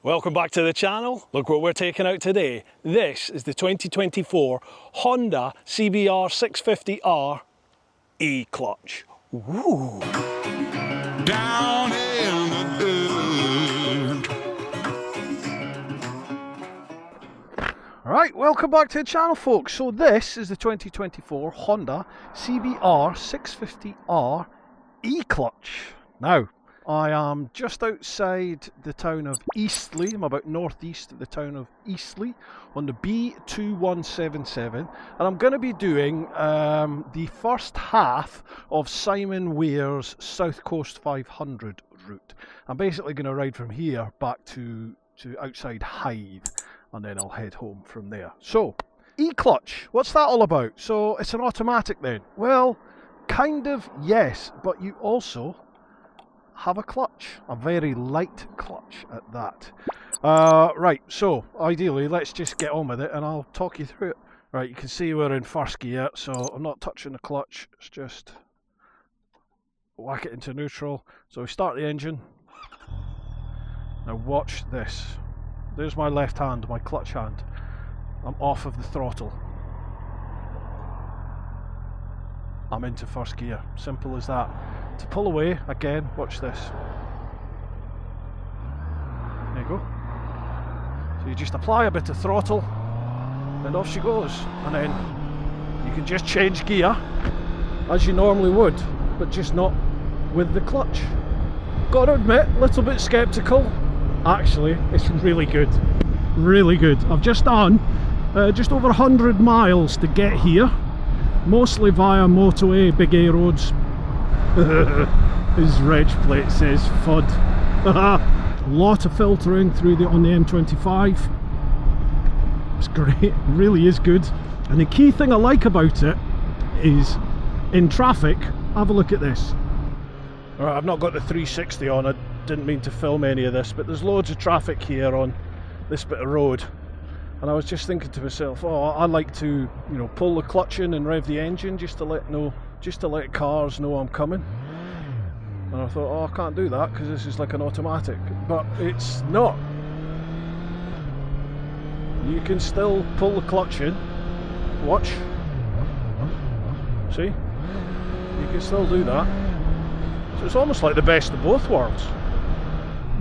Welcome back to the channel. Look what we're taking out today. This is the 2024 Honda CBR650R E-clutch. Ooh. Down in the dirt. Right, welcome back to the channel, folks. So this is the 2024 Honda CBR650R E-clutch. Now, I am just outside the town of Eastleigh. I'm about northeast of the town of Eastleigh on the B2177, and I'm going to be doing the first half of Simon Weir's South Coast 500 route. I'm basically going to ride from here back to outside Hythe, and then I'll head home from there. So, E-clutch, what's that all about? So it's an automatic then? Well, kind of yes, but you also have a clutch, a very light clutch at that. Right, so ideally let's just get on with it and I'll talk you through it. Right, you can see we're in first gear, so I'm not touching the clutch, it's just whack it into neutral. So we start the engine. Now watch this. There's my left hand, my clutch hand. I'm off of the throttle. I'm into first gear, simple as that. To pull away, again, watch this. There you go. So you just apply a bit of throttle and off she goes. And then you can just change gear as you normally would, but just not with the clutch. Got to admit, a little bit skeptical. Actually, it's really good. Really good. I've just done just over 100 miles to get here, mostly via motorway, big A roads. His reg plate says FUD. A lot of filtering through on the M25. It's great, it really is good. And the key thing I like about it is in traffic, have a look at this. Alright, I've not got the 360 on, I didn't mean to film any of this, but there's loads of traffic here on this bit of road. And I was just thinking to myself, oh, I like to, you know, pull the clutch in and rev the engine just to let cars know I'm coming. And I thought, oh, I can't do that because this is like an automatic, but it's not. You can still pull the clutch in. Watch. See? You can still do that. So it's almost like the best of both worlds.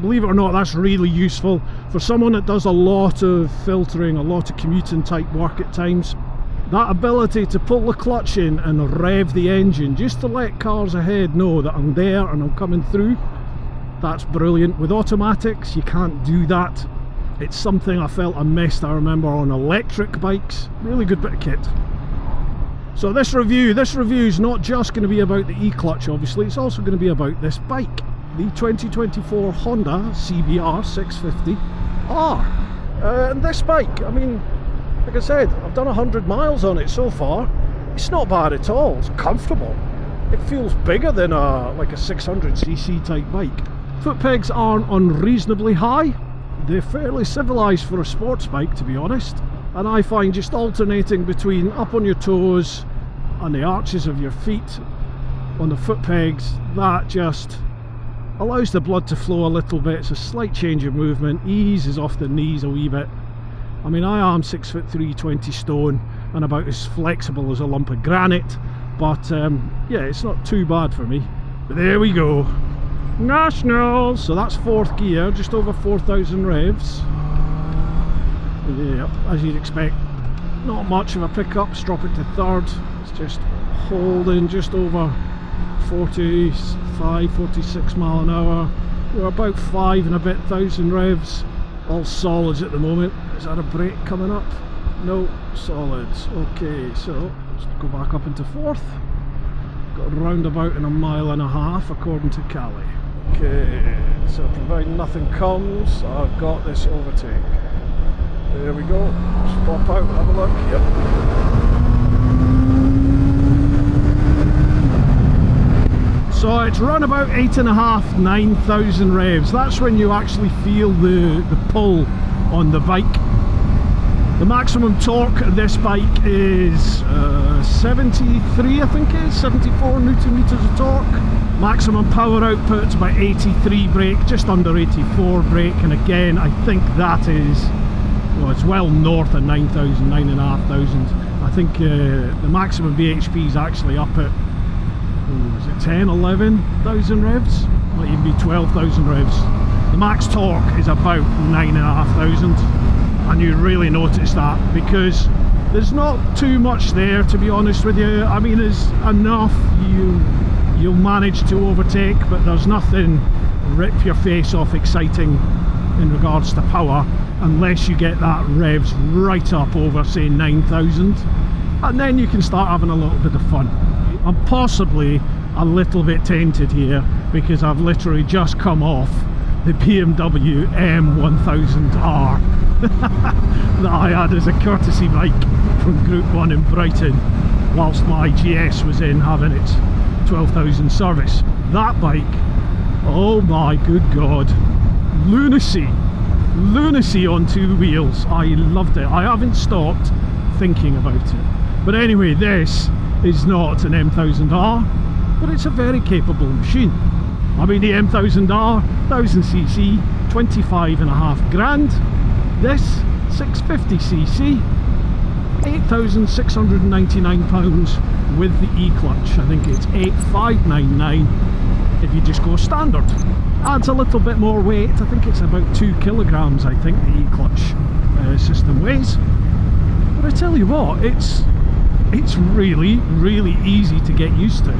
Believe it or not, that's really useful for someone that does a lot of filtering, a lot of commuting type work at times. That ability to pull the clutch in and rev the engine just to let cars ahead know that I'm there and I'm coming through, that's brilliant. With automatics you can't do that. It's something I felt I missed, I remember, on electric bikes. Really good bit of kit. So this review is not just going to be about the E-clutch, obviously, it's also going to be about this bike, the 2024 Honda CBR650R. And this bike, I mean, like I said, I've done 100 miles on it so far. It's not bad at all. It's comfortable. It feels bigger than like a 600cc type bike. Foot pegs aren't unreasonably high. They're fairly civilized for a sports bike, to be honest. And I find just alternating between up on your toes and the arches of your feet on the foot pegs, that just allows the blood to flow a little bit. It's a slight change of movement, eases off the knees a wee bit. I mean, I am 6'3", 20 stone and about as flexible as a lump of granite, but yeah, it's not too bad for me. But there we go. Nationals! So that's fourth gear, just over 4,000 revs. Yeah, as you'd expect, not much of a pickup. Drop it to third. It's just holding just over 45, 46 mile an hour. We're about 5 and a bit thousand revs. All solids at the moment. Is that a brake coming up? No, solids. Okay, so let's go back up into fourth. Got a roundabout in a mile and a half according to Cali. Okay, so providing nothing comes, I've got this overtake. There we go. Just pop out, have a look. Yep. So it's run about 8,500, 9,000 revs. That's when you actually feel the pull on the bike. The maximum torque of this bike is 73, I think it is, 74 newton meters of torque. Maximum power output about 83 brake, just under 84 brake, and again I think that is, well, it's well north of 9,000, 9,500. I think the maximum VHP is actually up at, is it 10, 11,000 revs? Might even be 12,000 revs. The max torque is about 9,500, and you really notice that because there's not too much there, to be honest with you. I mean, there's enough, you'll manage to overtake, but there's nothing rip your face off exciting in regards to power, unless you get that revs right up over, say, 9,000, and then you can start having a little bit of fun. I'm possibly a little bit tainted here because I've literally just come off the BMW M1000R that I had as a courtesy bike from Group 1 in Brighton whilst my GS was in having its 12,000 service. That bike, oh my good god, lunacy on two wheels. I loved it. I haven't stopped thinking about it. But anyway, this is not an M1000R, but it's a very capable machine. I mean, the M1000R, 1000cc, 25.5 grand. This 650cc, £8,699 with the e-clutch. I think it's 8,599 if you just go standard. Adds a little bit more weight. I think it's about 2 kilograms, I think the e-clutch system weighs. But I tell you what, it's really, really easy to get used to,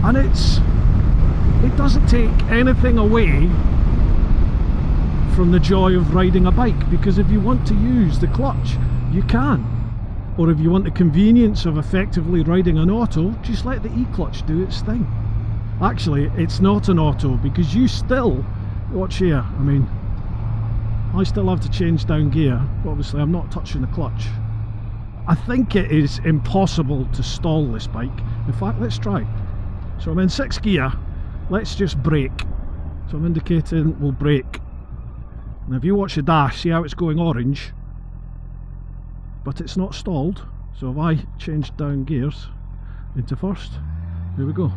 and it doesn't take anything away from the joy of riding a bike, because if you want to use the clutch, you can. Or if you want the convenience of effectively riding an auto, just let the e-clutch do its thing. Actually, it's not an auto, because you still, watch here, I mean, I still have to change down gear. Obviously, I'm not touching the clutch. I think it is impossible to stall this bike. In fact, let's try. So I'm in 6th gear. Let's just brake. So I'm indicating we'll brake. And if you watch the dash, see how it's going orange? But it's not stalled. So if I change down gears into 1st, there we go.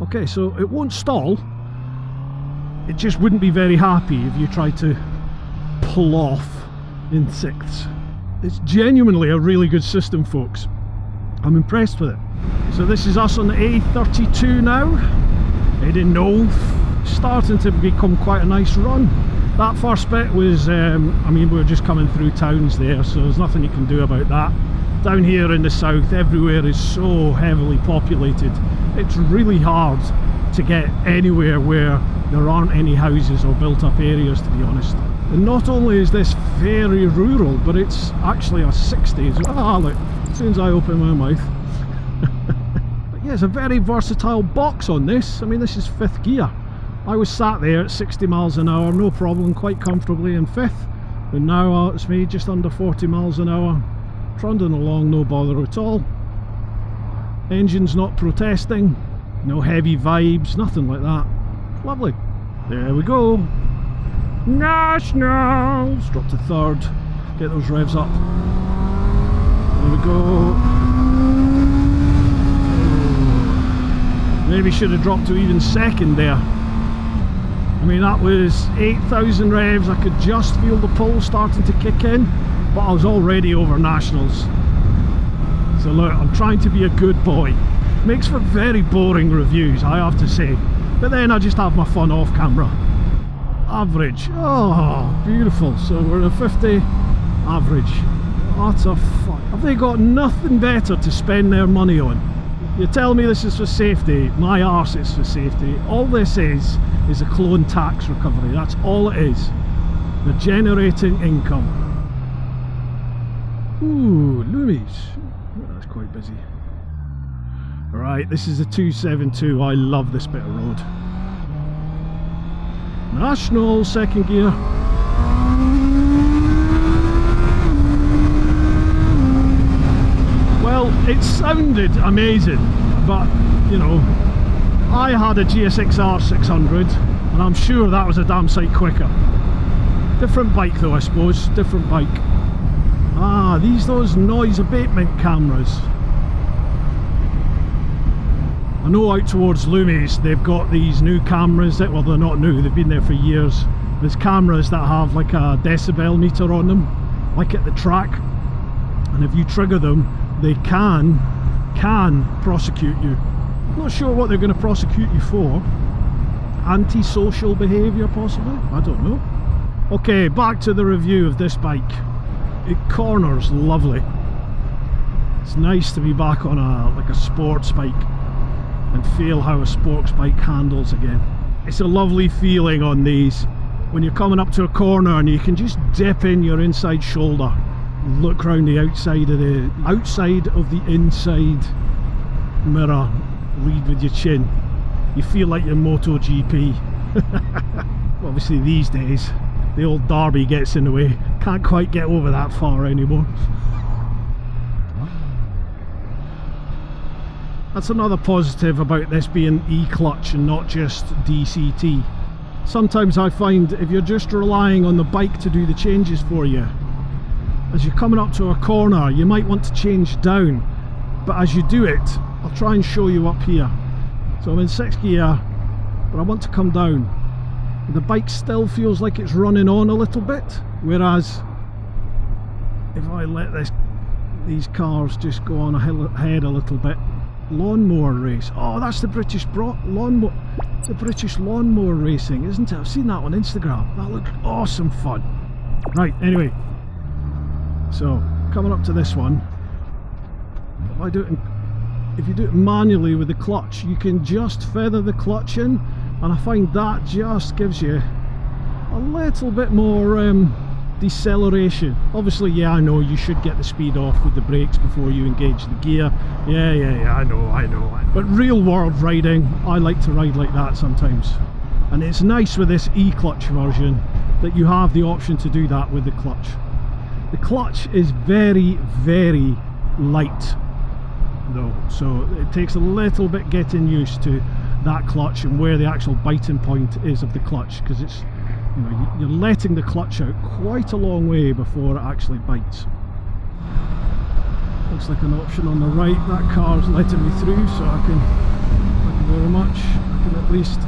Okay, so it won't stall. It just wouldn't be very happy if you try to pull off in 6ths. It's genuinely a really good system, folks. I'm impressed with it. So this is us on the A32 now, heading north, starting to become quite a nice run. That first bit was, I mean, we were just coming through towns there, so there's nothing you can do about that. Down here in the south, everywhere is so heavily populated. It's really hard to get anywhere where there aren't any houses or built up areas, to be honest. And not only is this very rural, but it's actually a 60 as well. Ah, look, as soon as I open my mouth. But yeah, it's a very versatile box on this. I mean, this is 5th gear. I was sat there at 60 miles an hour, no problem, quite comfortably in 5th. And now it's me, just under 40 miles an hour, trundling along, no bother at all. Engine's not protesting, no heavy vibes, nothing like that. Lovely. There we go. Nationals! Drop to 3rd, get those revs up. There we go. Maybe should have dropped to even 2nd there. I mean, that was 8,000 revs. I could just feel the pull starting to kick in, but I was already over nationals. So look, I'm trying to be a good boy. Makes for very boring reviews, I have to say. But then I just have my fun off camera. Average. Oh, beautiful. So we're at 50. Average. What a fuck. Have they got nothing better to spend their money on? You tell me this is for safety. My arse is for safety. All this is a clone tax recovery. That's all it is. They're generating income. Ooh, Loomies. Oh, that's quite busy. Right, this is the 272. I love this bit of road. National, 2nd gear. Well, it sounded amazing, but you know, I had a GSX-R600 and I'm sure that was a damn sight quicker. Different bike though, I suppose, different bike. Ah, those noise abatement cameras. I know out towards Loomies they've got these new cameras that, well, they're not new, they've been there for years. There's cameras that have like a decibel meter on them, like at the track, and if you trigger them, they can prosecute you. Not sure what they're going to prosecute you for. Antisocial behaviour possibly? I don't know. Okay, back to the review of this bike. It corners lovely. It's nice to be back on a sports bike and feel how a sports bike handles again. It's a lovely feeling on these when you're coming up to a corner and you can just dip in your inside shoulder, look round the outside of the inside mirror, lead with your chin. You feel like you're MotoGP. Obviously these days the old Derby gets in the way, can't quite get over that far anymore. That's another positive about this being E-clutch and not just DCT. Sometimes I find if you're just relying on the bike to do the changes for you, as you're coming up to a corner you might want to change down, but as you do it, I'll try and show you up here. So I'm in 6th gear, but I want to come down. The bike still feels like it's running on a little bit, whereas if I let these cars just go on ahead a little bit. Lawnmower race. Oh, that's the British lawnmower racing, isn't it? I've seen that on Instagram. That looked awesome fun. Right, anyway. So, coming up to this one, if you do it manually with the clutch, you can just feather the clutch in, and I find that just gives you a little bit more deceleration. Obviously, yeah, I know you should get the speed off with the brakes before you engage the gear. Yeah, I know. But real world riding, I like to ride like that sometimes. And it's nice with this E-clutch version that you have the option to do that with the clutch. The clutch is very, very light though, so it takes a little bit getting used to that clutch and where the actual biting point is of the clutch, because it's, you know, you're letting the clutch out quite a long way before it actually bites. Looks like an option on the right. That car's letting me through, so I can, thank you very much, I can at least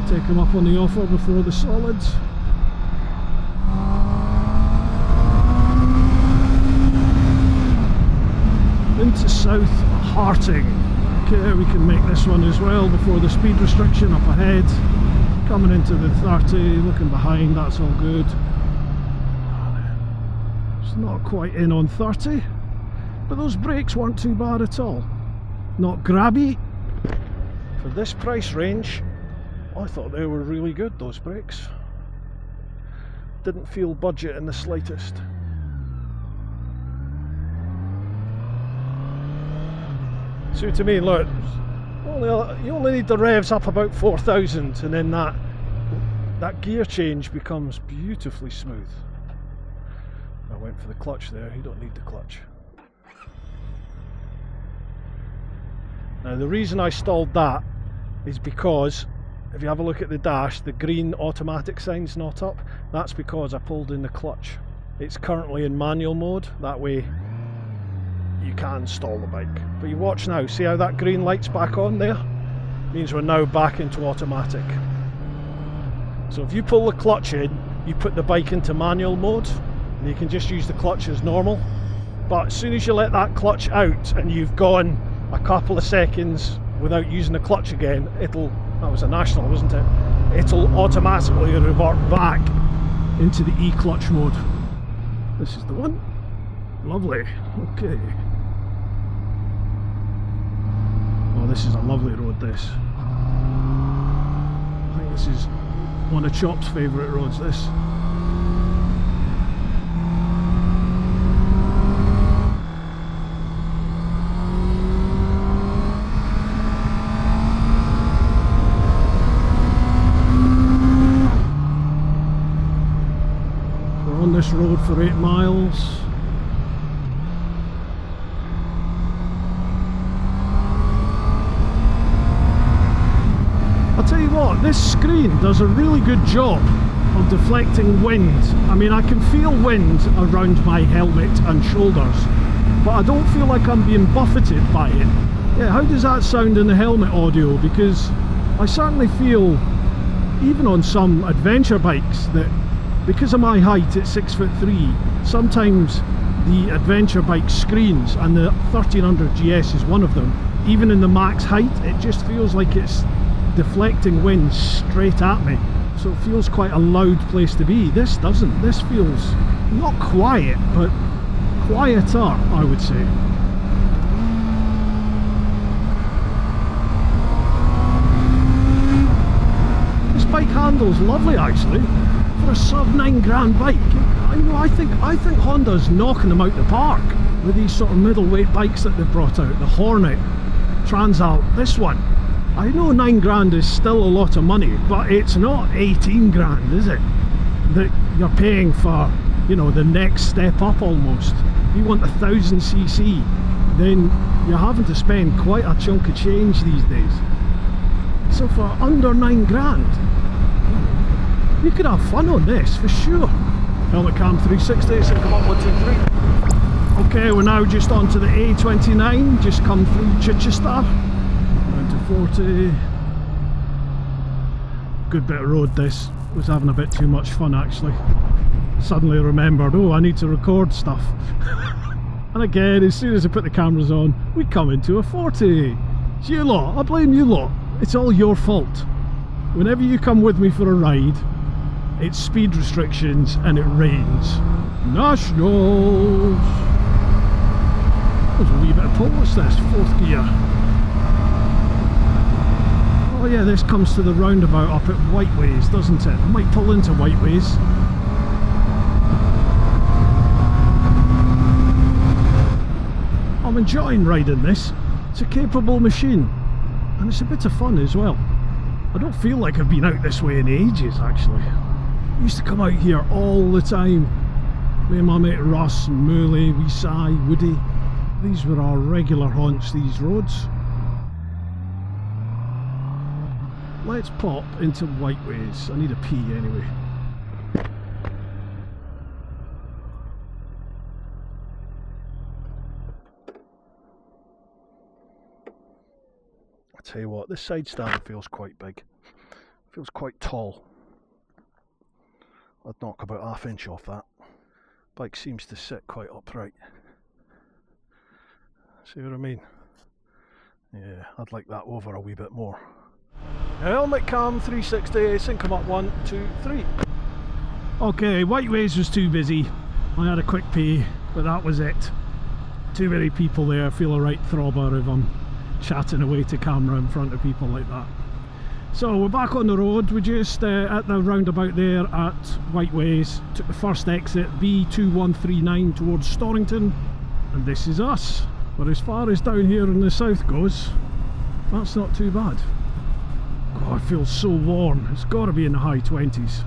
take them up on the offer before the solids. Into South Harting. Okay, we can make this one as well before the speed restriction up ahead. Coming into the 30, looking behind, that's all good. It's not quite in on 30, but those brakes weren't too bad at all. Not grabby. For this price range, I thought they were really good, those brakes. Didn't feel budget in the slightest. So to me, look, you only need the revs up about 4,000 and then that gear change becomes beautifully smooth. I went for the clutch there, you don't need the clutch. Now the reason I stalled that is because if you have a look at the dash, the green automatic sign's not up. That's because I pulled in the clutch. It's currently in manual mode, that way you can stall the bike. But you watch now, see how that green light's back on there? Means we're now back into automatic. So if you pull the clutch in, you put the bike into manual mode and you can just use the clutch as normal. But as soon as you let that clutch out and you've gone a couple of seconds without using the clutch again, that was a national, wasn't it? It'll automatically revert back into the E-clutch mode. This is the one. Lovely. Okay. Oh, this is a lovely road, this. I think this is one of Chop's favourite roads, this. We're on this road for 8 miles. I'll tell you what, this screen does a really good job of deflecting wind. I mean, I can feel wind around my helmet and shoulders, but I don't feel like I'm being buffeted by it. Yeah, how does that sound in the helmet audio? Because I certainly feel, even on some adventure bikes, that because of my height at 6'3", sometimes the adventure bike screens, and the 1300 GS is one of them, even in the max height, it just feels like it's deflecting wind straight at me. So it feels quite a loud place to be. This doesn't. This feels not quiet, but quieter, I would say. This bike handles lovely, actually, for a sub £9,000 bike. I think Honda's knocking them out the park with these sort of middleweight bikes that they've brought out. The Hornet, Transalt, this one. I know £9,000 is still a lot of money, but it's not 18 grand, is it? That you're paying for, you know, the next step up almost. If you want 1000cc, then you're having to spend quite a chunk of change these days. So for under £9,000, you could have fun on this for sure. Helmet cam 360, so come on, 1, 2, 3. Okay, we're now just onto the A29, just come through Chichester. 40. Good bit of road this. Was having a bit too much fun actually. Suddenly remembered, oh, I need to record stuff. And again, as soon as I put the cameras on, we come into a 40. It's you lot, I blame you lot. It's all your fault. Whenever you come with me for a ride, it's speed restrictions and it rains. Nationals! There's a wee bit of pull. What's this? 4th gear. Oh yeah, this comes to the roundabout up at Whiteways, doesn't it? I might pull into Whiteways. I'm enjoying riding this. It's a capable machine, and it's a bit of fun as well. I don't feel like I've been out this way in ages actually. I used to come out here all the time. Me and my mate Russ and Mooley, wee Si, Woody. These were our regular haunts, these roads. Let's pop into Whiteways. I need a pee anyway. I tell you what, this side stand feels quite big. Feels quite tall. I'd knock about ½ inch off that. Bike seems to sit quite upright. See what I mean? Yeah, I'd like that over a wee bit more. Helmet cam 360, sync 'em up 1, 2, 3. Okay, Whiteways was too busy. I had a quick pee, but that was it. Too many people there. I feel a right throbber if I'm chatting away to camera in front of people like that. So we're back on the road. We're just at the roundabout there at Whiteways. Took the first exit, B2139 towards Storrington, and this is us. But as far as down here in the south goes, that's not too bad. God, it feels so warm. It's got to be in the high 20s.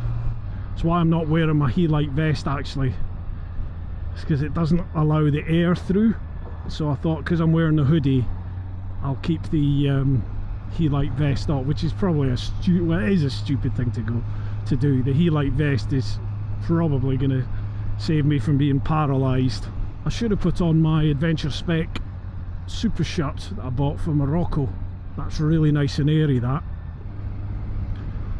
That's why I'm not wearing my Helite vest actually. It's because it doesn't allow the air through. So I thought, because I'm wearing the hoodie, I'll keep the Helite vest on, which is probably well, it is a stupid thing to do. The Helite vest is probably going to save me from being paralysed. I should have put on my Adventure Spec super shirt that I bought from Morocco. That's really nice and airy, that.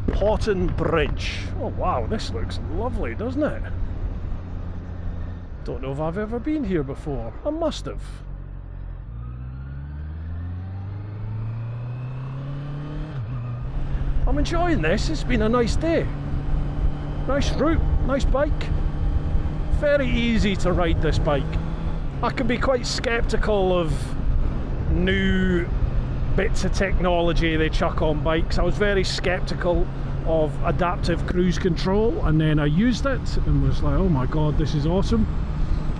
Potton Bridge. Oh wow, this looks lovely, doesn't it? Don't know if I've ever been here before. I must have. I'm enjoying this. It's been a nice day. Nice route, nice bike. Very easy to ride this bike. I can be quite sceptical of new bits of technology they chuck on bikes. I was very sceptical of adaptive cruise control, and then I used it and was like, oh my god, this is awesome.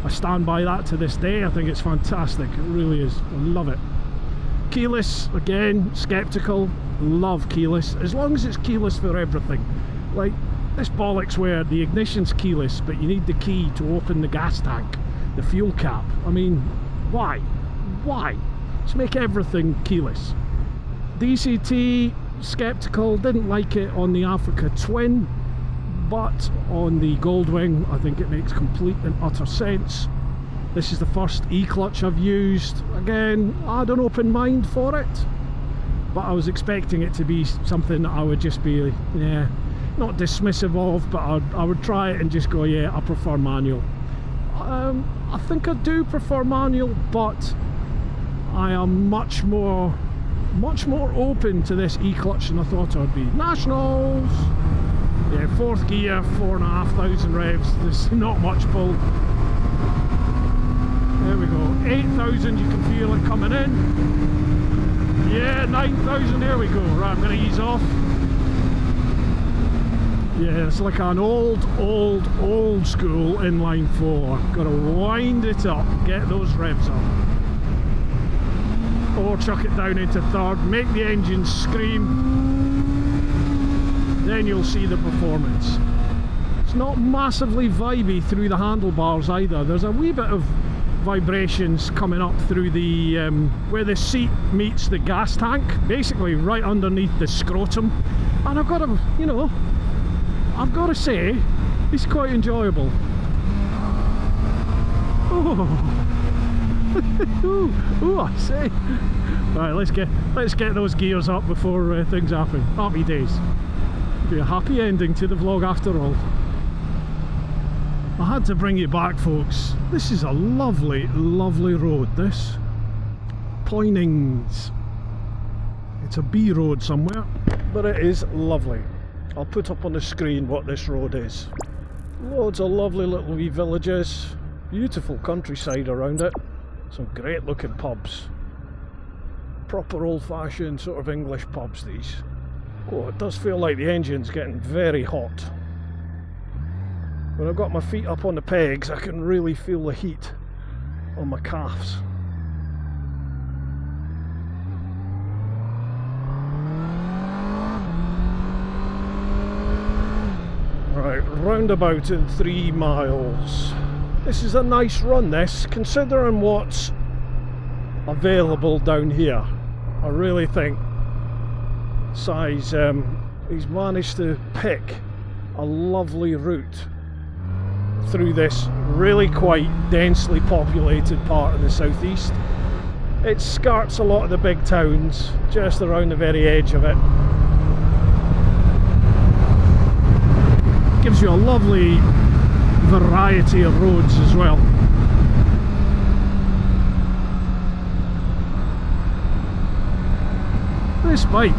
I stand by that to this day. I think it's fantastic. It really is. I love it. Keyless, again, sceptical. Love keyless, as long as it's keyless for everything. Like this bollocks where the ignition's keyless but you need the key to open the gas tank, the fuel cap. I mean, why? Just make everything keyless. DCT, skeptical, didn't like it on the Africa Twin, but on the Goldwing I think it makes complete and utter sense. This is the first E-clutch I've used. Again, I had an open mind for it, but I was expecting it to be something that I would just be, yeah, not dismissive of, but I would try it and just go, yeah, I prefer manual. I think I do prefer manual, but I am much more open to this E-clutch than I thought I'd be. Nationals! Yeah, 4th gear, 4,500 revs, there's not much pull. There we go, 8,000, you can feel it coming in. Yeah, 9,000, there we go. Right, I'm going to ease off. Yeah, it's like an old school inline 4. Got to wind it up, get those revs up. Or chuck it down into 3rd, make the engine scream. Then you'll see the performance. It's not massively vibey through the handlebars either. There's a wee bit of vibrations coming up through the where the seat meets the gas tank, basically right underneath the scrotum, and I've got to, you know, I've got to say it's quite enjoyable. Oh, ooh, I say. Right, let's get those gears up before things happen. Happy days. Be a happy ending to the vlog after all. I had to bring it back, folks. This is a lovely, lovely road, this. Poynings. It's a B road somewhere, but it is lovely. I'll put up on the screen what this road is. Loads of lovely little wee villages. Beautiful countryside around it. Some great looking pubs. Proper old-fashioned sort of English pubs, these. Oh, it does feel like the engine's getting very hot. When I've got my feet up on the pegs, I can really feel the heat on my calves. Right, roundabout in 3 miles. This is a nice run, this, considering what's available down here. I really think Si's he's managed to pick a lovely route through this really quite densely populated part of the southeast. It skirts a lot of the big towns, just around the very edge of it. Gives you a lovely variety of roads as well. This bike,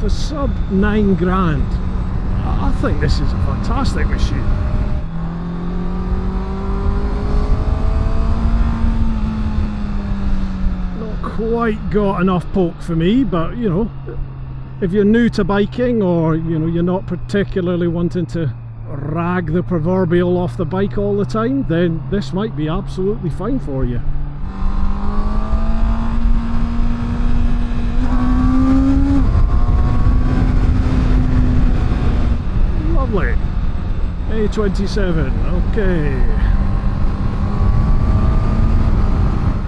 for sub 9 grand, I think this is a fantastic machine. Not quite got enough poke for me, but you know, if you're new to biking, or you know, you're not particularly wanting to rag the proverbial off the bike all the time, then this might be absolutely fine for you. Lovely. A27, okay.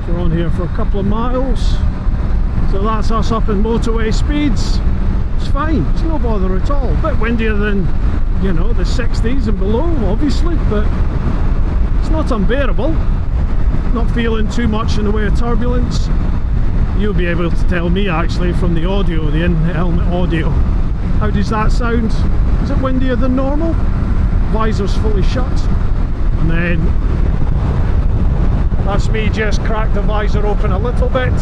We're on here for a couple of miles, so that's us up in motorway speeds. It's fine, it's no bother at all. A bit windier than, you know, the 60s and below, obviously, but it's not unbearable. Not feeling too much in the way of turbulence. You'll be able to tell me actually from the audio, the in-helmet audio. How does that sound? Is it windier than normal? Visor's fully shut, and then that's me just cracked the visor open a little bit.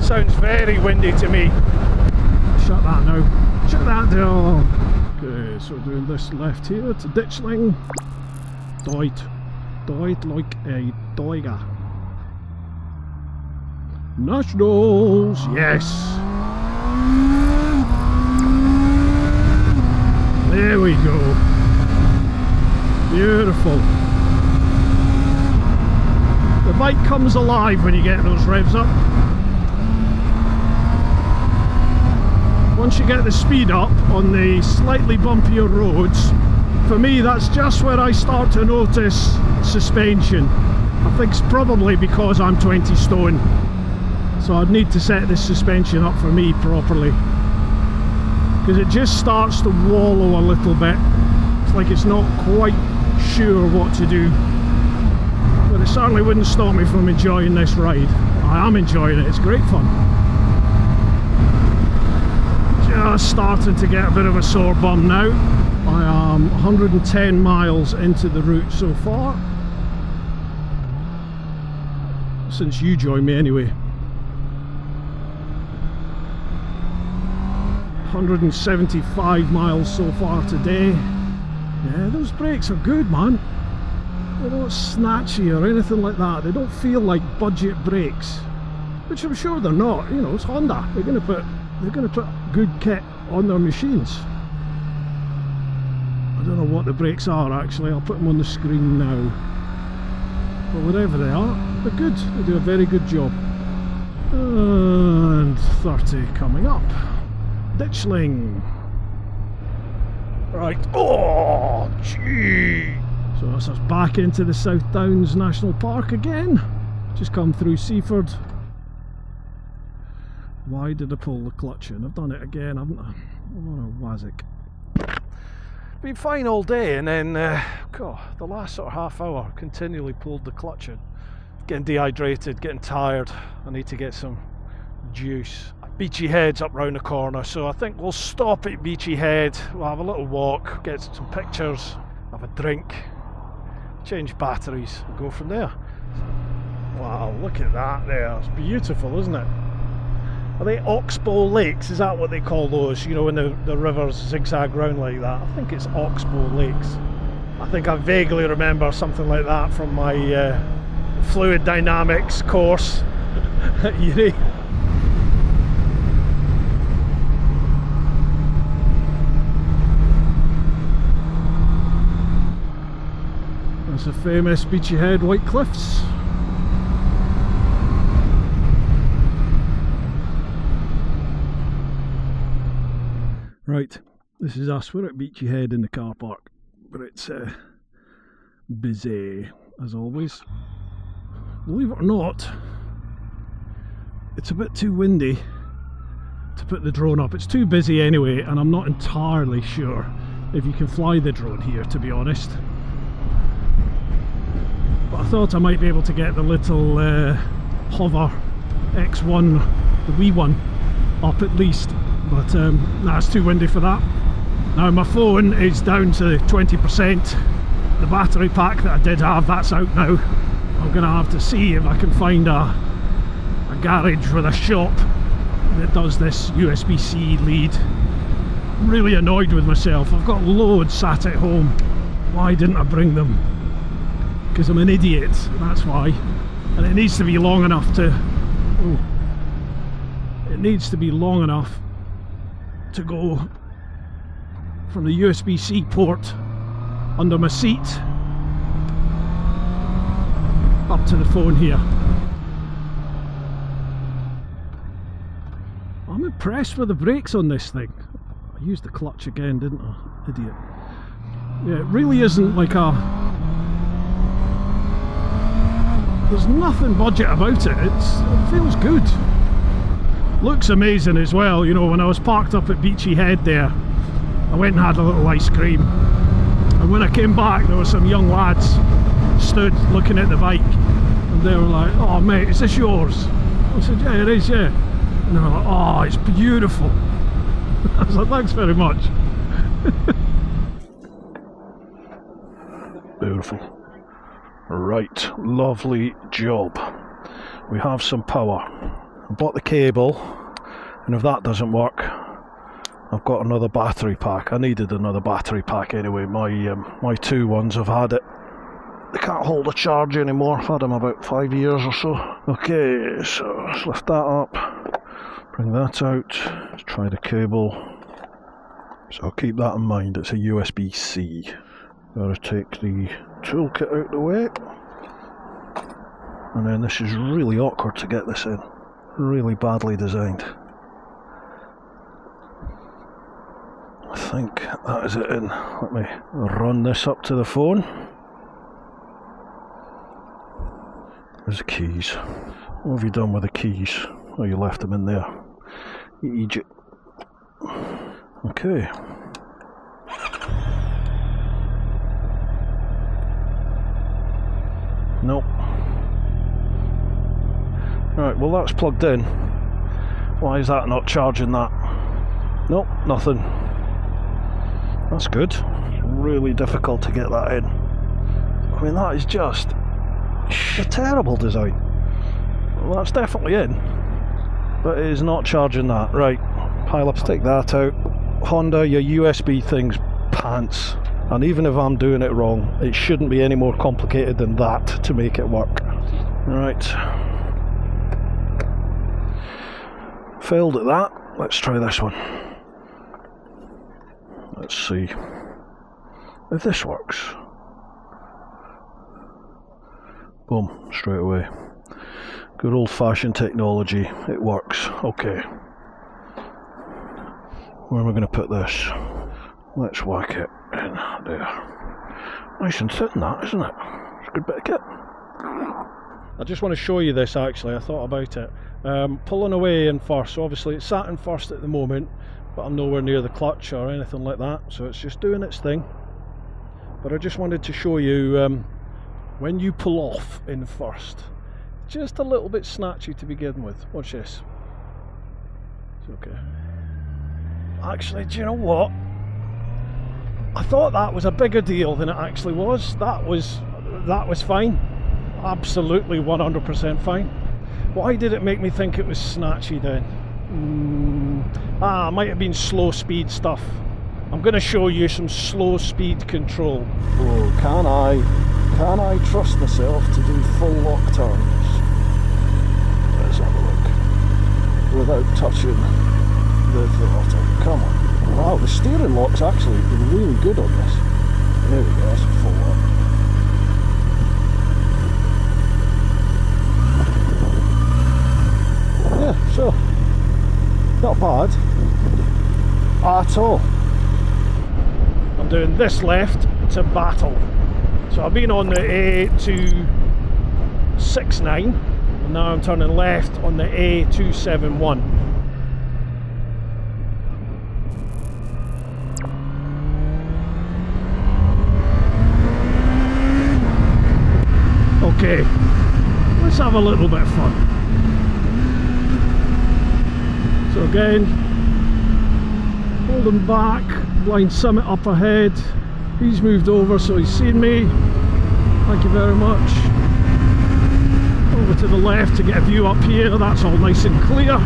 Sounds very windy to me. Shut that now. Shut that down. Okay, so doing this left here to Ditchling. Doit like a Doiger. Nationals, yes. There we go. Beautiful. The bike comes alive when you get those revs up. Once you get the speed up on the slightly bumpier roads, for me that's just where I start to notice suspension. I think it's probably because I'm 20 stone, so I'd need to set this suspension up for me properly. because it just starts to wallow a little bit. It's like it's not quite sure what to do, but it certainly wouldn't stop me from enjoying this ride. I am enjoying it, it's great fun. Just starting to get a bit of a sore bum now. I am 110 miles into the route so far, since you joined me anyway. 175 miles so far today. Yeah, those brakes are good, man. They're not snatchy or anything like that. They don't feel like budget brakes, which I'm sure they're not. You know, it's Honda. They're going to put good kit on their machines. I don't know what the brakes are actually. I'll put them on the screen now. But whatever they are, they're good. They do a very good job. And 30 coming up. Ditchling. Right. Oh, gee. So that's us back into the South Downs National Park again. Just come through Seaford. Why did I pull the clutch in? I've done it again, haven't I? What a wazzick. Been fine all day, and then God, the last sort of half hour continually pulled the clutch in. Getting dehydrated, getting tired. I need to get some juice. Beachy Head's up round the corner, so I think we'll stop at Beachy Head. We'll have a little walk, get some pictures, have a drink, change batteries, and go from there. Wow, look at that there. It's beautiful, isn't it? Are they Oxbow Lakes? Is that what they call those? You know, when the rivers zigzag round like that? I think it's Oxbow Lakes. I think I vaguely remember something like that from my fluid dynamics course at uni. There's the famous Beachy Head White Cliffs. Right, this is us. We're at Beachy Head in the car park, but it's busy as always. Believe it or not, it's a bit too windy to put the drone up. It's too busy anyway, and I'm not entirely sure if you can fly the drone here, to be honest. But I thought I might be able to get the little Hover X1, the wee one, up at least. But nah, it's too windy for that. Now my phone is down to 20%. The battery pack that I did have, that's out now. I'm going to have to see if I can find a garage with a shop that does this USB-C lead. I'm really annoyed with myself. I've got loads sat at home. Why didn't I bring them? Because I'm an idiot, that's why. And it needs to be long enough to... Oh, it needs to be long enough to go from the USB-C port under my seat up to the phone here. I'm impressed with the brakes on this thing. I used the clutch again, didn't I? Idiot. Yeah, it really isn't like a... There's nothing budget about it. It feels good. Looks amazing as well. You know, when I was parked up at Beachy Head there, I went and had a little ice cream, and when I came back there were some young lads stood looking at the bike, and they were like, "Oh mate, is this yours?" I said, "Yeah, it is, yeah." And they were like, "Oh, it's beautiful." I was like, "Thanks very much." Beautiful. Right, lovely job. We have some power. I bought the cable, and if that doesn't work, I've got another battery pack. I needed another battery pack anyway. My two ones have had it. They can't hold a charge anymore. I've had them about 5 years or so. Okay, so let's lift that up, bring that out, let's try the cable. So keep that in mind, it's a USB-C. Gotta take the toolkit out the way. And then this is really awkward to get this in. Really badly designed. I think that is it in. Let me run this up to the phone. There's the keys. What have you done with the keys? Oh, you left them in there. You idiot. Okay. Nope. Right, well that's plugged in. Why is that not charging that? Nope, nothing. That's good. It's really difficult to get that in. I mean, that is just a terrible design. Well, that's definitely in, but it is not charging that. Right, pileups, take that out. Honda, your USB thing's pants. And even if I'm doing it wrong, it shouldn't be any more complicated than that to make it work. Right. Failed at that. Let's try this one. Let's see if this works. Boom, straight away. Good old-fashioned technology. It works. Okay. Where am I going to put this? Let's whack it in there. Nice and thin, that, isn't it? It's a good bit of kit. I just want to show you this actually. I thought about it. Pulling away in first. So obviously it's sat in first at the moment, but I'm nowhere near the clutch or anything like that. So it's just doing its thing. But I just wanted to show you when you pull off in first, just a little bit snatchy to begin with. Watch this. It's okay. Actually, do you know what? I thought that was a bigger deal than it actually was. That was fine. Absolutely 100% fine. Why did it make me think it was snatchy then? It might have been slow speed stuff. I'm going to show you some slow speed control. Oh, can I trust myself to do full lock turns? Let's have a look. Without touching the throttle. Come on. Wow, the steering lock's actually really good on this. There we go, that's a full lock. Yeah, so not bad at all. I'm doing this left to battle. So I've been on the A269 and now I'm turning left on the A271. Okay, let's have a little bit of fun. So again, holding back, blind summit up ahead. He's moved over so he's seen me. Thank you very much. Over to the left to get a view up here. That's all nice and clear.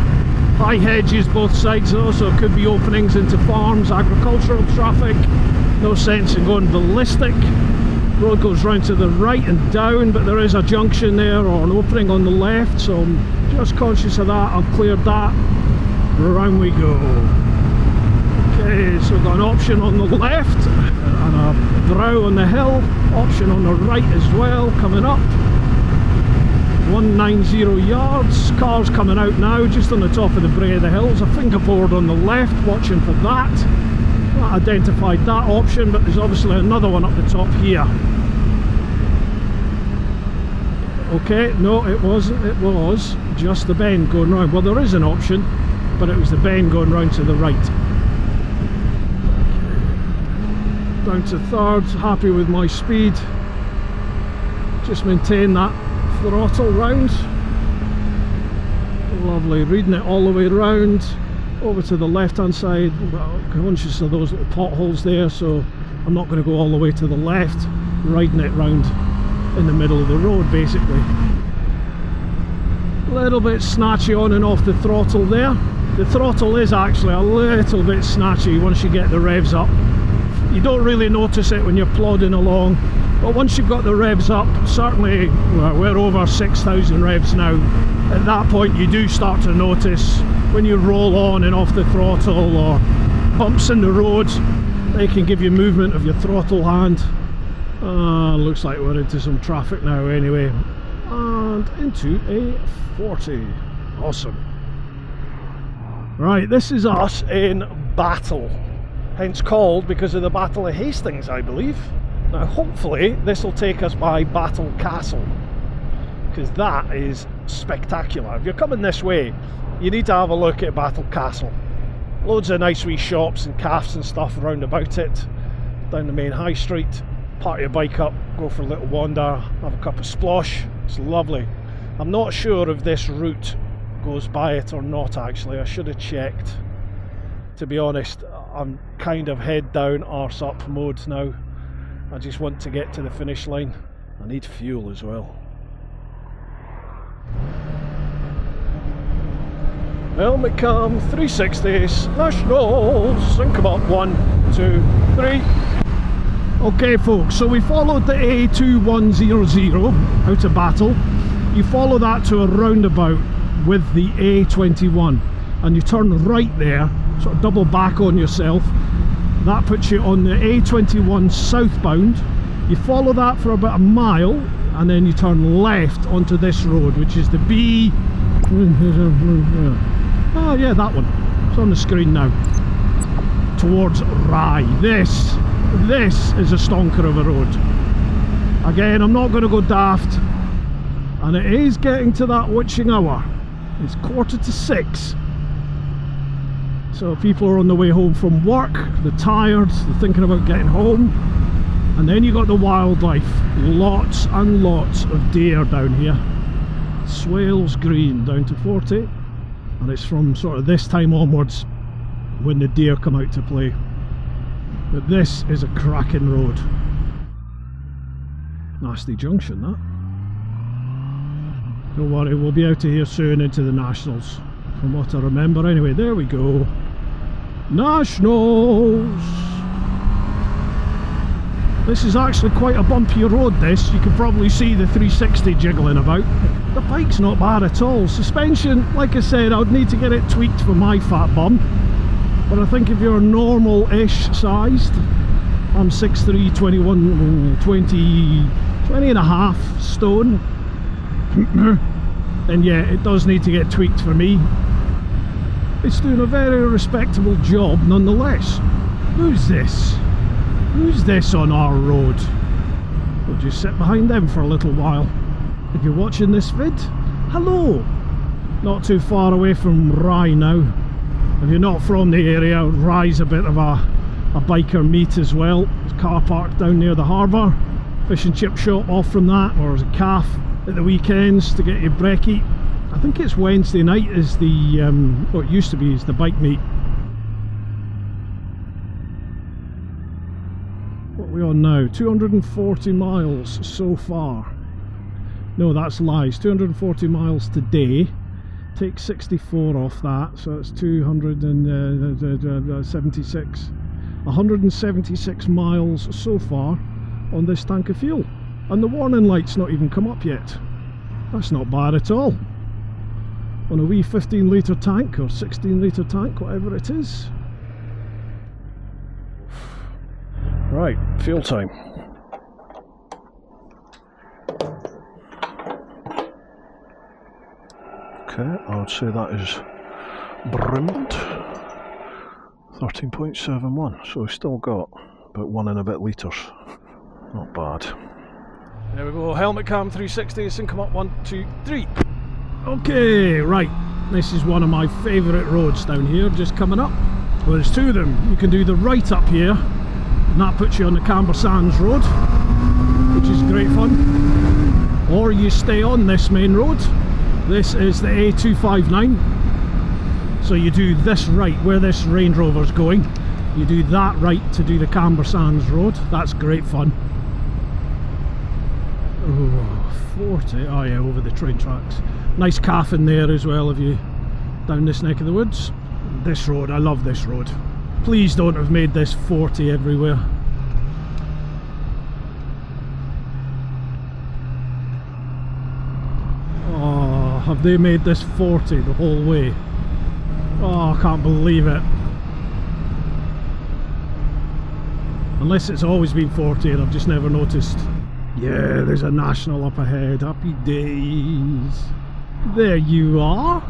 High hedges both sides though, so it could be openings into farms, agricultural traffic. No sense in going ballistic. Road goes round to the right and down, but there is a junction there or an opening on the left, so I'm just conscious of that. I've cleared that. Round we go. Okay, so we've got an option on the left and a brow on the hill. Option on the right as well, coming up. 190 yards. Cars coming out now, just on the top of the Bray of the Hills. A fingerboard on the left, watching for that. That identified that option, but there's obviously another one up the top here. Okay, no, it wasn't. It was just the bend going round. Well, there is an option, but it was the bend going round to the right. Down to third, happy with my speed. Just maintain that throttle round. Lovely, reading it all the way round. Over to the left hand side, conscious of those little potholes there, so I'm not going to go all the way to the left, riding it round in the middle of the road basically. A little bit snatchy on and off the throttle there. The throttle is actually a little bit snatchy once you get the revs up. You don't really notice it when you're plodding along, but once you've got the revs up, certainly we're over 6,000 revs now. At that point you do start to notice when you roll on and off the throttle or bumps in the road, they can give you movement of your throttle hand. Looks like we're into some traffic now anyway, and into a 40. Awesome. Right, this is us in battle, hence called because of the Battle of Hastings, I believe. Now hopefully this will take us by Battle Castle, because that is spectacular. If you're coming this way, you need to have a look at Battle Castle. Loads of nice wee shops and cafes and stuff around about it. Down the main high street, park your bike up, go for a little wander, have a cup of splosh. It's lovely. I'm not sure if this route goes by it or not actually. I should have checked. To be honest, I'm kind of head down, arse up mode now. I just want to get to the finish line. I need fuel as well. Helmet cam, 360s, nationals, and come up, 1, 2, 3. Okay folks, so we followed the A2100 out of Battle. You follow that to a roundabout with the A21 and you turn right there, sort of double back on yourself. That puts you on the A21 southbound. You follow that for about a mile and then you turn left onto this road, which is the B... Oh yeah, that one. It's on the screen now. Towards Rye. This is a stonker of a road. Again, I'm not going to go daft. And it is getting to that witching hour. It's 5:45. So people are on the way home from work, they're tired, they're thinking about getting home. And then you got the wildlife. Lots and lots of deer down here. Swales Green down to 40. And it's from sort of this time onwards when the deer come out to play. But this is a cracking road. Nasty junction, that. Don't worry, we'll be out of here soon into the Nationals, from what I remember. Anyway, there we go. Nationals! This is actually quite a bumpy road, this. You can probably see the 360 jiggling about. The bike's not bad at all. Suspension, like I said, I would need to get it tweaked for my fat bum. But I think if you're normal-ish sized, I'm 6'3", 20 and a half stone, then yeah, it does need to get tweaked for me. It's doing a very respectable job nonetheless. Who's this? Who's this on our road? We'll just sit behind them for a little while. If you're watching this vid, hello! Not too far away from Rye now. If you're not from the area, Rye's a bit of a biker meet as well. There's a car park down near the harbour. Fish and chip shop off from that, or there's a calf at the weekends to get your brekkie. I think it's Wednesday night is the, or it used to be, is the bike meet. What are we on now? 240 miles so far. No, that's lies. 240 miles today. Take 64 off that, so it's 276. 176 miles so far on this tank of fuel. And the warning light's not even come up yet. That's not bad at all. On a wee 15 litre tank or 16 litre tank, whatever it is. Right, fuel time. Okay, I would say that is brimmed. 13.71, so we've still got about 1 and a bit litres. Not bad. There we go, helmet cam 360, sync them up, 1, 2, 3. Okay, right, this is one of my favourite roads down here, just coming up. Well, there's two of them. You can do the right up here, and that puts you on the Camber Sands Road, which is great fun. Or you stay on this main road. This is the A259. So you do this right, where this Range Rover's going. You do that right to do the Camber Sands Road. That's great fun. Oh, 40. Oh yeah, over the train tracks. Nice calf in there as well if you down this neck of the woods. This road, I love this road. Please don't have made this 40 everywhere. Oh, have they made this 40 the whole way? Oh, I can't believe it. Unless it's always been 40 and I've just never noticed. Yeah, there's a national up ahead. Happy days. There you are.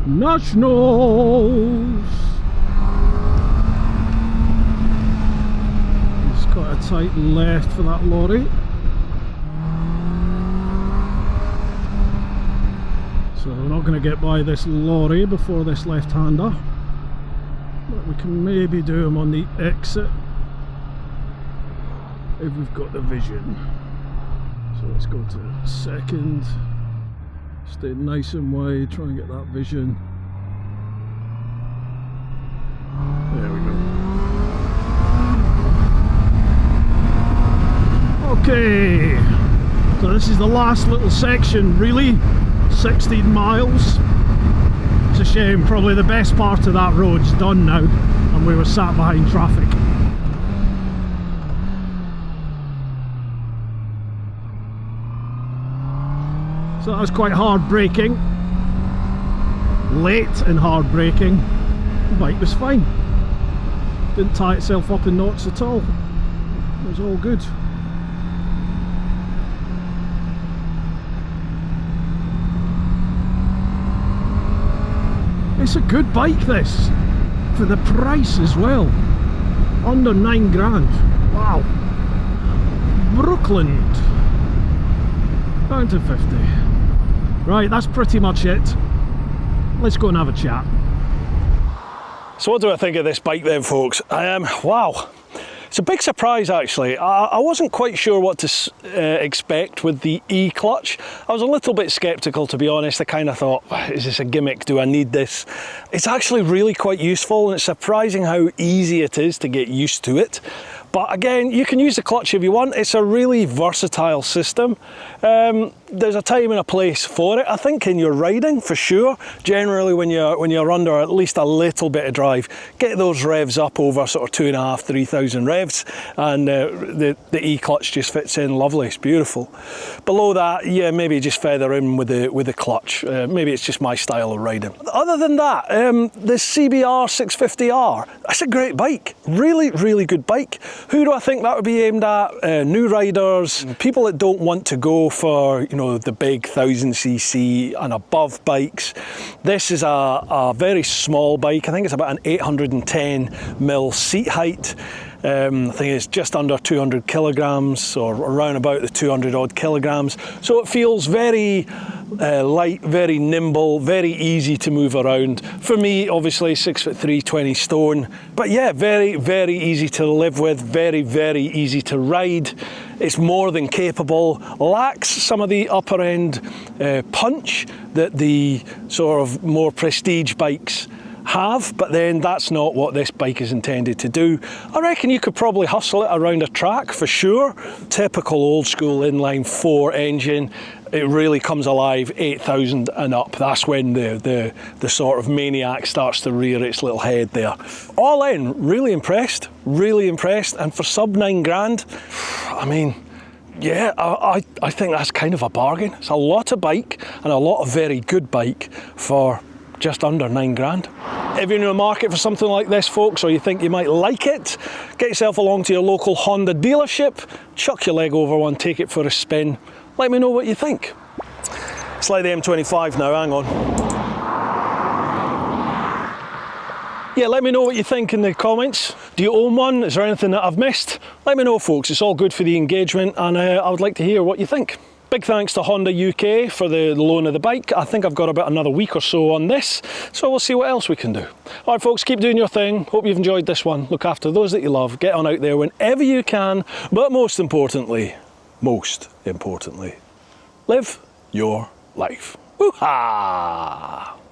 Nationals. It's got a tight left for that lorry. So we're not going to get by this lorry before this left-hander. we can maybe do them on the exit if we've got the vision. So let's go to second, stay nice and wide, try and get that vision. There we go. Okay, so this is the last little section really, 16 miles. It's a shame, probably the best part of that road's done now and we were sat behind traffic. So that was quite hard braking, late and hard braking. The bike was fine, didn't tie itself up in knots at all, it was all good. It's a good bike this, for the price as well, under 9 grand, wow. Brooklyn, down to 50. Right, that's pretty much it. Let's go and have a chat. So what do I think of this bike then, folks? Wow, it's a big surprise actually. I wasn't quite sure what to expect with the E-clutch. I was a little bit sceptical, to be honest. I kind of thought, is this a gimmick? Do I need this? It's actually really quite useful, and it's surprising how easy it is to get used to it. But again, you can use the clutch if you want. It's a really versatile system. There's a time and a place for it, I think, in your riding for sure. Generally, when you're under at least a little bit of drive, get those revs up over sort of 2,500, 3,000 revs, and the E-clutch just fits in lovely. It's beautiful. Below that, yeah, maybe just feather in with the clutch. Maybe it's just my style of riding. Other than that, the CBR650R, that's a great bike. Really, really good bike. Who do I think that would be aimed at? New riders, people that don't want to go for, you know, the big 1000cc and above bikes. This is a very small bike. I think it's about an 810mm seat height. I think it's just under 200 kilograms, or around about the 200 odd kilograms. So it feels very light, very nimble, very easy to move around. For me, obviously 6'3", 20 stone, but yeah, very, very easy to live with, very, very easy to ride. It's more than capable, lacks some of the upper end punch that the sort of more prestige bikes have, but then that's not what this bike is intended to do. I reckon you could probably hustle it around a track for sure. Typical old school inline 4 engine. It really comes alive 8,000 and up. That's when the sort of maniac starts to rear its little head there. All in, really impressed, and for sub 9 grand, I mean, yeah, I think that's kind of a bargain. It's a lot of bike and a lot of very good bike for just under 9 grand. If you're in the market for something like this, folks, or you think you might like it, get yourself along to your local Honda dealership, chuck your leg over one, take it for a spin. Let me know what you think. It's like the M25 now, hang on. Yeah, let me know what you think in the comments. Do you own one? Is there anything that I've missed? Let me know, folks. It's all good for the engagement, and I would like to hear what you think. Big thanks to Honda UK for the loan of the bike. I think I've got about another week or so on this, so we'll see what else we can do. All right, folks, keep doing your thing. Hope you've enjoyed this one. Look after those that you love. Get on out there whenever you can, but most importantly, live your life. Woo-ha!